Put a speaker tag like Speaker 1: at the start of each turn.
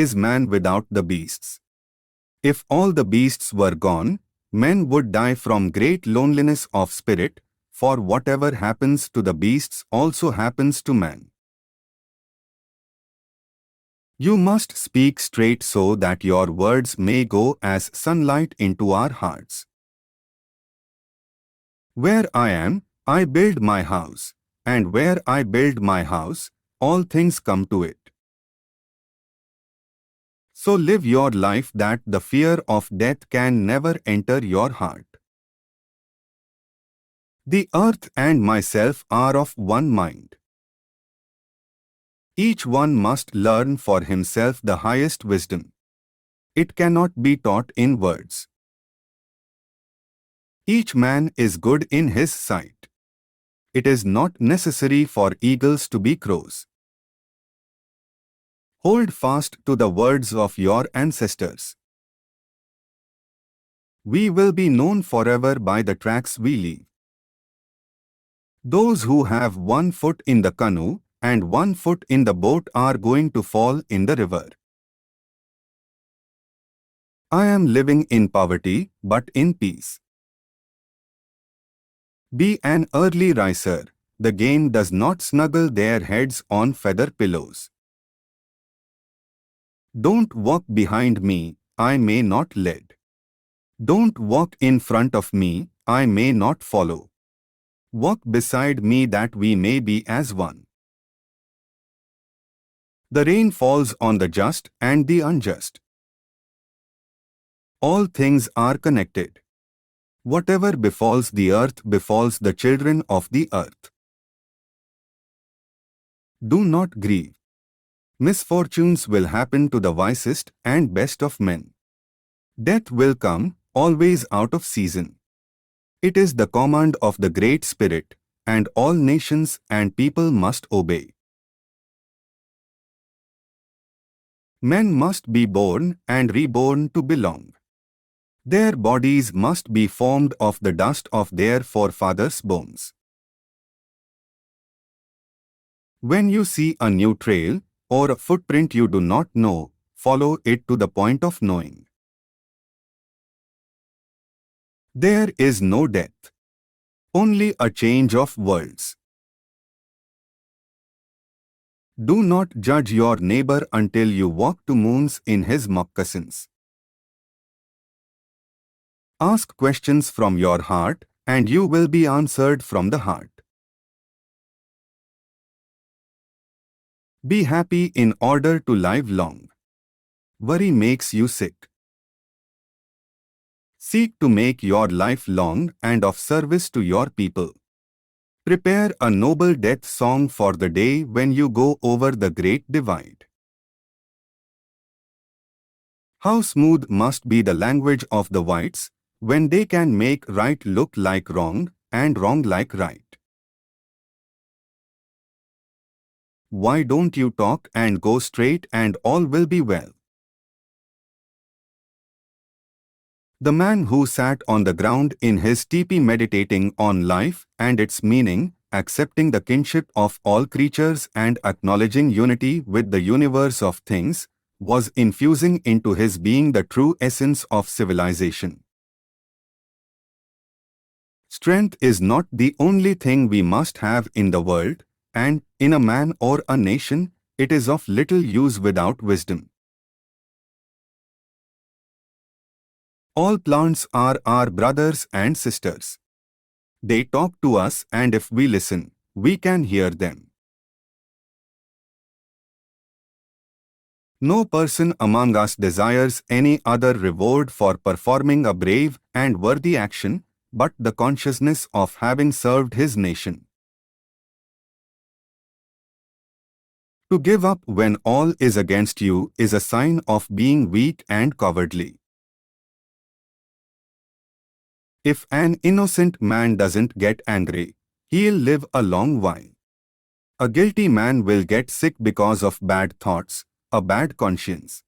Speaker 1: is man without the beasts? If all the beasts were gone, men would die from great loneliness of spirit, for whatever happens to the beasts also happens to man. You must speak straight so that your words may go as sunlight into our hearts. Where I am, I build my house, and where I build my house, all things come to it. So live your life that the fear of death can never enter your heart. The earth and myself are of one mind. Each one must learn for himself the highest wisdom. It cannot be taught in words. Each man is good in his sight. It is not necessary for eagles to be crows. Hold fast to the words of your ancestors. We will be known forever by the tracks we leave. Those who have 1 foot in the canoe and 1 foot in the boat are going to fall in the river. I am living in poverty, but in peace. Be an early riser. The game does not snuggle their heads on feather pillows. Don't walk behind me, I may not lead. Don't walk in front of me, I may not follow. Walk beside me that we may be as one. The rain falls on the just and the unjust. All things are connected. Whatever befalls the earth befalls the children of the earth. Do not grieve. Misfortunes will happen to the wisest and best of men. Death will come, always out of season. It is the command of the Great Spirit, and all nations and people must obey. Men must be born and reborn to belong. Their bodies must be formed of the dust of their forefathers' bones. When you see a new trail, or a footprint you do not know, follow it to the point of knowing. There is no death. Only a change of worlds. Do not judge your neighbor until you walk to moons in his moccasins. Ask questions from your heart, and you will be answered from the heart. Be happy in order to live long. Worry makes you sick. Seek to make your life long and of service to your people. Prepare a noble death song for the day when you go over the great divide. How smooth must be the language of the whites, when they can make right look like wrong and wrong like right. Why don't you talk and go straight and all will be well? The man who sat on the ground in his teepee meditating on life and its meaning, accepting the kinship of all creatures and acknowledging unity with the universe of things, was infusing into his being the true essence of civilization. Strength is not the only thing we must have in the world, and, in a man or a nation, it is of little use without wisdom. All plants are our brothers and sisters. They talk to us, and if we listen, we can hear them. No person among us desires any other reward for performing a brave and worthy action, but the consciousness of having served his nation. To give up when all is against you is a sign of being weak and cowardly. If an innocent man doesn't get angry, he'll live a long while. A guilty man will get sick because of bad thoughts, a bad conscience.